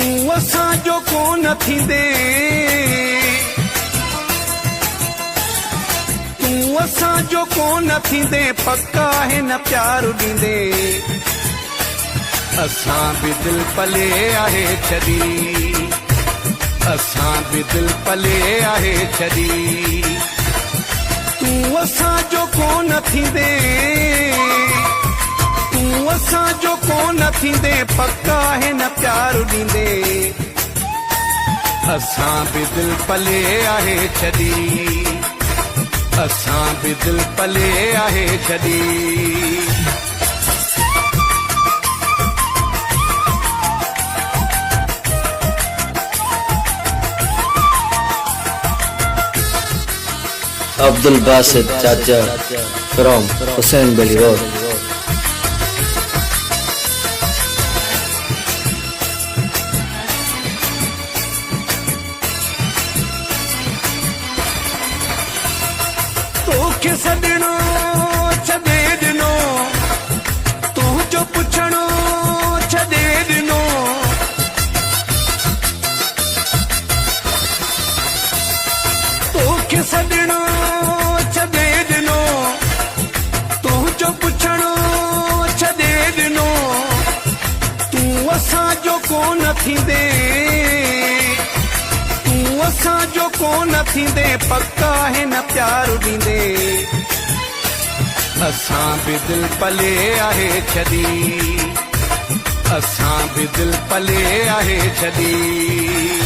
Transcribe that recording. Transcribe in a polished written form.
तूं असांजो कोन थींदे, तूं असांजो कोन थींदे, पक्का है न प्यार ॾींदे। असां भी दिल पले आहे छॾी, असां भी दिल पले आहे छॾी। तूं असांजो कोन थींदे, तूं असांजो कोन थींदे, पक्का है न प्यार ॾींदे। असां भी दिल पले आहे छॾी, असां भी दिल पले आहे छॾी। Abdul Basit Chacha from Hussain Belly Road. तोखे सॾणो छॾे ॾिनो, तुंहिंजो पुछणो छॾे ॾिनो। तोखे सॾणो छॾे ॾिनो, तुंहिंजो पुछणो छॾे ॾिनो। तूं असांजो कोन थींदे, तूं असांजो कोन थींदे, पक्का है न प्यार ॾींदे। असां भी दिल पले आहे छॾी, असां भी दिल पले आहे छॾी।